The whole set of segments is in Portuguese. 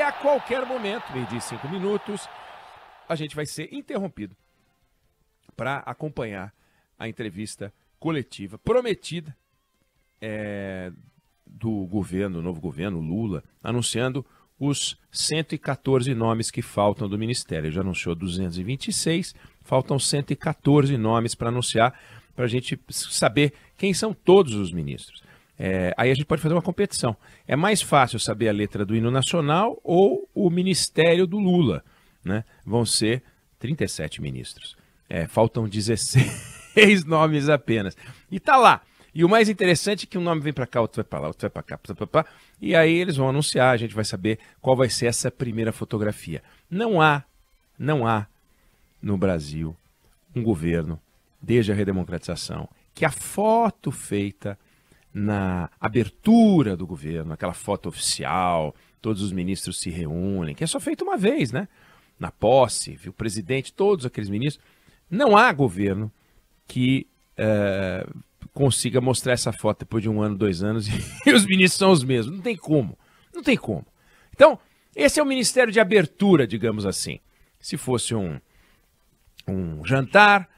a qualquer momento, 12:05, a gente vai ser interrompido para acompanhar a entrevista coletiva prometida do governo, novo governo, Lula, anunciando os 114 nomes que faltam do Ministério. Ele já anunciou 226, faltam 114 nomes para anunciar, para a gente saber quem são todos os ministros. Aí a gente pode fazer uma competição. É mais fácil saber a letra do hino nacional ou o Ministério do Lula, né? Vão ser 37 ministros. Faltam 16 nomes apenas. E tá lá. E o mais interessante é que um nome vem para cá, outro vai para lá, outro vai para cá, e aí eles vão anunciar, a gente vai saber qual vai ser essa primeira fotografia. Não há no Brasil um governo, desde a redemocratização, que a foto feita na abertura do governo, aquela foto oficial, todos os ministros se reúnem, que é só feito uma vez, né? Na posse, o presidente, todos aqueles ministros. Não há governo que consiga mostrar essa foto depois de 1 ano, 2 anos e os ministros são os mesmos. Não tem como. Não tem como. Então, esse é o ministério de abertura, digamos assim. Se fosse um jantar,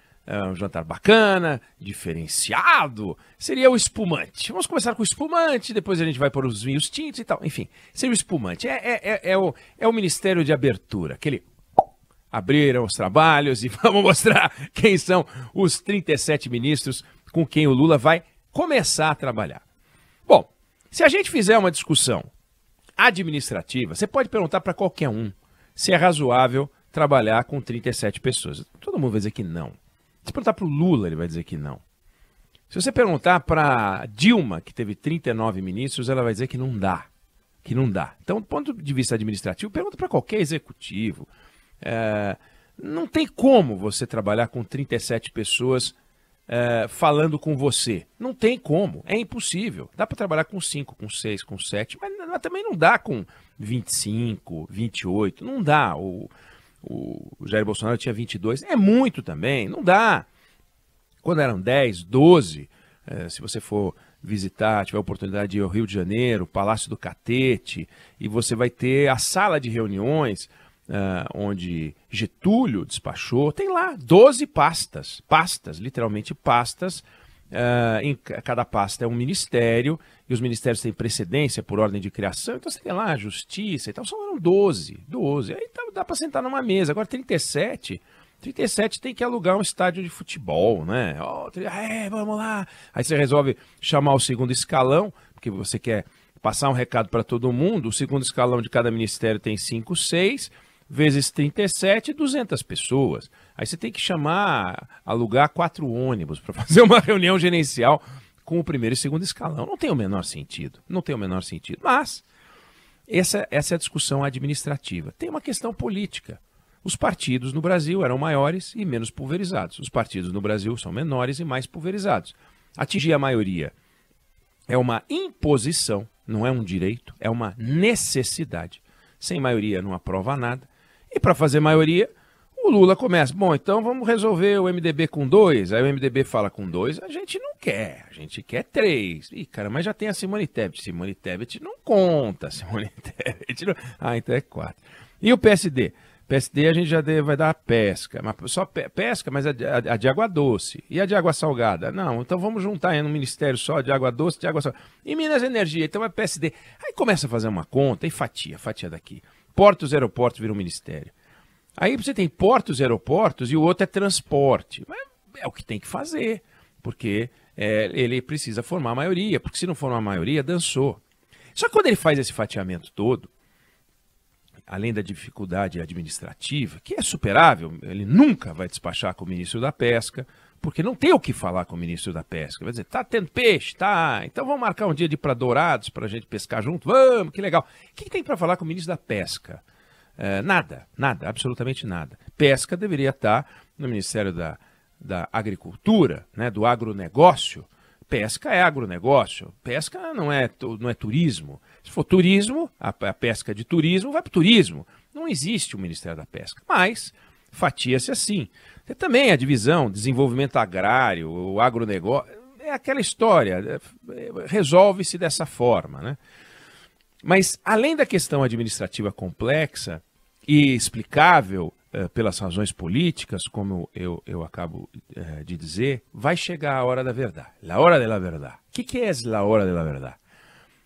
um jantar bacana, diferenciado, seria o espumante. Vamos começar com o espumante, depois a gente vai para os vinhos tintos e tal. Enfim, seria o espumante. É o ministério de abertura, aquele... Abriram os trabalhos e vamos mostrar quem são os 37 ministros com quem o Lula vai começar a trabalhar. Bom, se a gente fizer uma discussão administrativa, você pode perguntar para qualquer um se é razoável trabalhar com 37 pessoas. Todo mundo vai dizer que não. Se perguntar para o Lula, ele vai dizer que não. Se você perguntar para Dilma, que teve 39 ministros, ela vai dizer que não dá. Que não dá. Então, do ponto de vista administrativo, pergunta para qualquer executivo. Não tem como você trabalhar com 37 pessoas falando com você. Não tem como, é impossível. Dá para trabalhar com 5, com 6, com 7, mas também não dá com 25, 28, não dá. O Jair Bolsonaro tinha 22, é muito também, não dá. Quando eram 10, 12, se você for visitar, tiver a oportunidade de ir ao Rio de Janeiro, Palácio do Catete, e você vai ter a sala de reuniões, onde Getúlio despachou, tem lá 12 pastas, literalmente pastas, em cada pasta é um ministério, e os ministérios têm precedência por ordem de criação, então você tem lá a justiça e tal, só eram 12, aí dá para sentar numa mesa. Agora 37 tem que alugar um estádio de futebol, né? Vamos lá, aí você resolve chamar o segundo escalão, porque você quer passar um recado para todo mundo, o segundo escalão de cada ministério tem 5, 6, vezes 37, 200 pessoas. Aí você tem que alugar 4 ônibus para fazer uma reunião gerencial com o primeiro e segundo escalão. Não tem o menor sentido. Mas essa é a discussão administrativa. Tem uma questão política. Os partidos no Brasil eram maiores e menos pulverizados. Os partidos no Brasil são menores e mais pulverizados. Atingir a maioria é uma imposição, não é um direito, é uma necessidade. Sem maioria não aprova nada. E para fazer maioria, o Lula começa. Bom, então vamos resolver o MDB com 2. Aí o MDB fala com 2, a gente não quer. A gente quer 3. Ih, cara, mas já tem a Simone Tebet. Simone Tebet não conta. Simone Tebet não... então é 4. E o PSD? PSD a gente já vai dar a pesca. Mas só pesca, mas a de água doce. E a de água salgada? Não, então vamos juntar aí no ministério só de água doce, de água salgada. E Minas Energia, então é PSD. Aí começa a fazer uma conta e fatia daqui. Portos, aeroportos viram ministério. Aí você tem portos, aeroportos e o outro é transporte. Mas é o que tem que fazer, porque ele precisa formar a maioria, porque se não formar a maioria, dançou. Só que quando ele faz esse fatiamento todo, além da dificuldade administrativa, que é superável, ele nunca vai despachar com o ministro da Pesca, porque não tem o que falar com o ministro da Pesca. Vai dizer, tá tendo peixe? Tá. Então vamos marcar um dia de ir para Dourados para a gente pescar junto? Vamos, que legal. O que tem para falar com o ministro da Pesca? Nada, absolutamente nada. Pesca deveria estar no Ministério da Agricultura, né, do agronegócio. Pesca é agronegócio. Pesca não é turismo. Se for turismo, a pesca de turismo vai para o turismo. Não existe o Ministério da Pesca. Mas fatia-se assim. Tem também a divisão, desenvolvimento agrário, o agronegócio, é aquela história, resolve-se dessa forma, né? Mas, além da questão administrativa complexa e explicável pelas razões políticas, como eu acabo de dizer, vai chegar a hora da verdade. La hora de la verdade. O que é la hora de la verdade?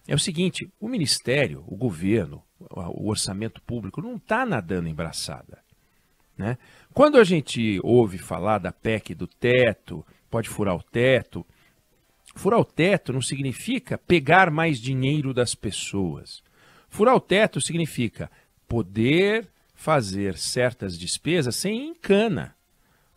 É o seguinte, o Ministério, o governo, o orçamento público não está nadando em braçada, né? Quando a gente ouve falar da PEC do teto, pode furar o teto não significa pegar mais dinheiro das pessoas. Furar o teto significa poder fazer certas despesas sem encana.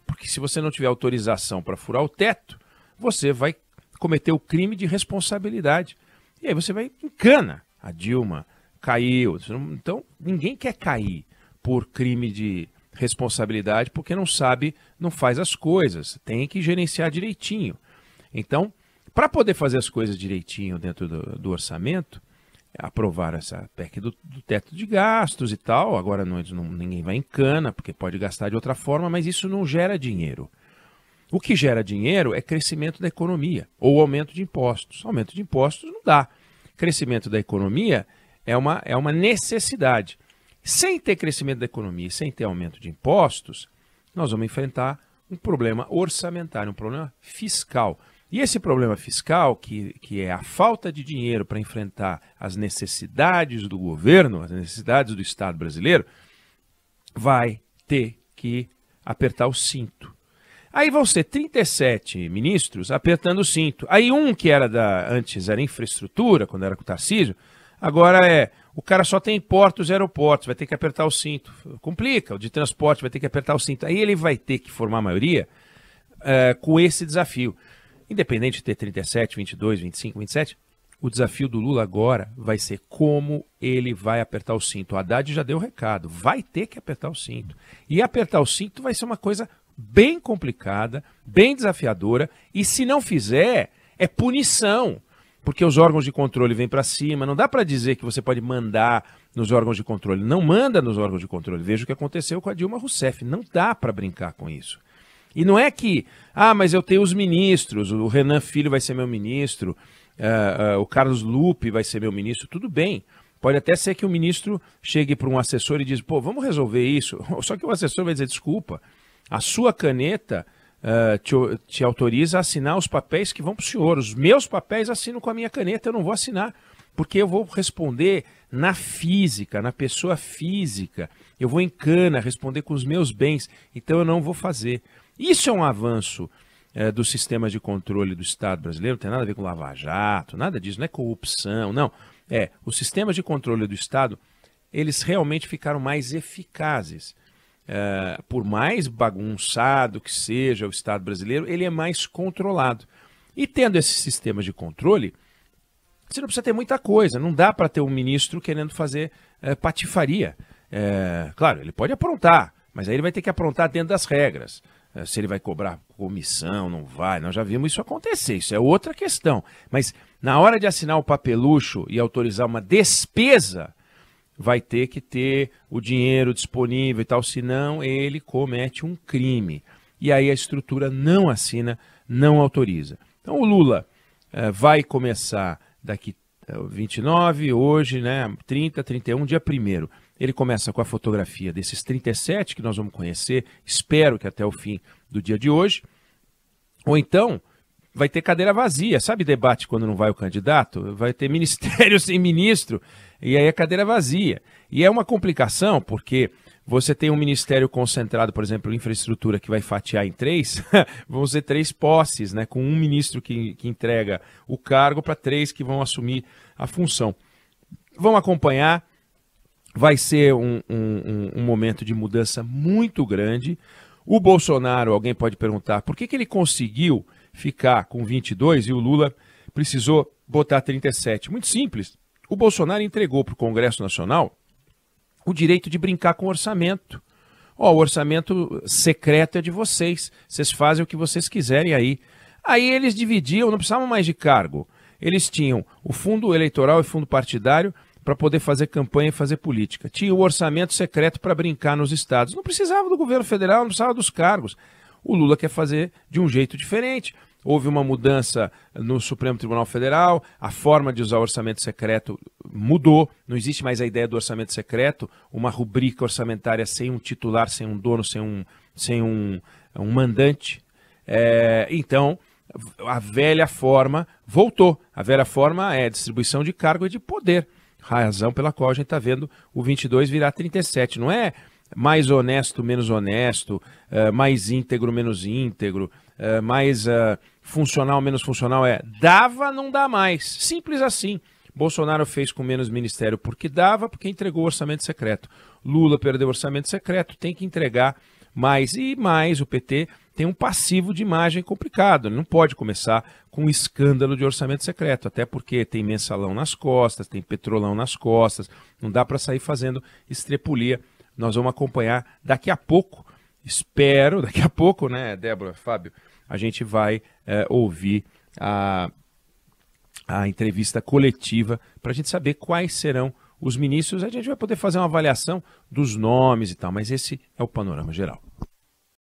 Porque se você não tiver autorização para furar o teto, você vai cometer o crime de responsabilidade. E aí você vai encana. A Dilma caiu. Então, ninguém quer cair por crime de responsabilidade porque não sabe, não faz as coisas. Tem que gerenciar direitinho. Então, para poder fazer as coisas direitinho dentro do orçamento, aprovar essa PEC do teto de gastos e tal, agora ninguém vai em cana, porque pode gastar de outra forma, mas isso não gera dinheiro. O que gera dinheiro é crescimento da economia, ou aumento de impostos. Aumento de impostos não dá. Crescimento da economia é uma necessidade. Sem ter crescimento da economia, sem ter aumento de impostos, nós vamos enfrentar um problema orçamentário, um problema fiscal. E esse problema fiscal, que é a falta de dinheiro para enfrentar as necessidades do governo, as necessidades do Estado brasileiro, vai ter que apertar o cinto. Aí vão ser 37 ministros apertando o cinto. Aí um que antes era infraestrutura, quando era com o Tarcísio, agora o cara só tem portos e aeroportos, vai ter que apertar o cinto. Complica, o de transporte vai ter que apertar o cinto. Aí ele vai ter que formar a maioria com esse desafio. Independente de ter 37, 22, 25, 27, o desafio do Lula agora vai ser como ele vai apertar o cinto. O Haddad já deu o recado, vai ter que apertar o cinto. E apertar o cinto vai ser uma coisa bem complicada, bem desafiadora, e se não fizer, é punição. Porque os órgãos de controle vêm para cima, não dá para dizer que você pode mandar nos órgãos de controle. Não manda nos órgãos de controle. Veja o que aconteceu com a Dilma Rousseff. Não dá para brincar com isso. E não é que, mas eu tenho os ministros, o Renan Filho vai ser meu ministro, o Carlos Lupe vai ser meu ministro, tudo bem. Pode até ser que o ministro chegue para um assessor e diz, vamos resolver isso. Só que o assessor vai dizer, desculpa, a sua caneta te autoriza a assinar os papéis que vão para o senhor. Os meus papéis assino com a minha caneta, eu não vou assinar, porque eu vou responder na física, na pessoa física. Eu vou em cana responder com os meus bens, então eu não vou fazer. Isso é um avanço do sistema de controle do Estado brasileiro, não tem nada a ver com Lava Jato, nada disso, não é corrupção, não. Os sistemas de controle do Estado, eles realmente ficaram mais eficazes. Por mais bagunçado que seja o Estado brasileiro, ele é mais controlado. E tendo esses sistemas de controle, você não precisa ter muita coisa, não dá para ter um ministro querendo fazer patifaria. Claro, ele pode aprontar, mas aí ele vai ter que aprontar dentro das regras. Se ele vai cobrar comissão, não vai, nós já vimos isso acontecer, isso é outra questão. Mas na hora de assinar o papelucho e autorizar uma despesa, vai ter que ter o dinheiro disponível e tal, senão ele comete um crime. E aí a estrutura não assina, não autoriza. Então o Lula vai começar daqui 29, hoje, né, 30, 31, dia 1º. Ele começa com a fotografia desses 37 que nós vamos conhecer, espero que até o fim do dia de hoje. Ou então vai ter cadeira vazia, sabe debate quando não vai o candidato? Vai ter ministério sem ministro e aí é cadeira vazia. E é uma complicação porque você tem um ministério concentrado, por exemplo, em infraestrutura que vai fatiar em 3, vão ser 3 posses, né, com um ministro que entrega o cargo para 3 que vão assumir a função. Vão acompanhar. Vai ser um momento de mudança muito grande. O Bolsonaro, alguém pode perguntar, por que ele conseguiu ficar com 22 e o Lula precisou botar 37? Muito simples. O Bolsonaro entregou para o Congresso Nacional o direito de brincar com o orçamento. O orçamento secreto é de vocês. Vocês fazem o que vocês quiserem aí. Aí eles dividiam, não precisavam mais de cargo. Eles tinham o fundo eleitoral e fundo partidário para poder fazer campanha e fazer política. Tinha o orçamento secreto para brincar nos estados. Não precisava do governo federal, não precisava dos cargos. O Lula quer fazer de um jeito diferente. houve uma mudança no Supremo Tribunal Federal, a forma de usar o orçamento secreto mudou, não existe mais a ideia do orçamento secreto, uma rubrica orçamentária sem um titular, sem um dono, sem um mandante. Então, a velha forma voltou. A velha forma é distribuição de cargo e de poder, razão pela qual a gente está vendo o 22 virar 37. Não é mais honesto, menos honesto, mais íntegro, menos íntegro, mais funcional, menos funcional. Dava, não dá mais. Simples assim. Bolsonaro fez com menos ministério porque dava, porque entregou o orçamento secreto. Lula perdeu o orçamento secreto, tem que entregar mais. E mais, o PT tem um passivo de imagem complicado. Ele não pode começar com um escândalo de orçamento secreto, até porque tem mensalão nas costas, tem petrolão nas costas, não dá para sair fazendo estrepulia. Nós vamos acompanhar daqui a pouco, espero, daqui a pouco, né, Débora, Fábio, a gente vai ouvir a entrevista coletiva para a gente saber quais serão os ministros. A gente vai poder fazer uma avaliação dos nomes e tal, mas esse é o panorama geral.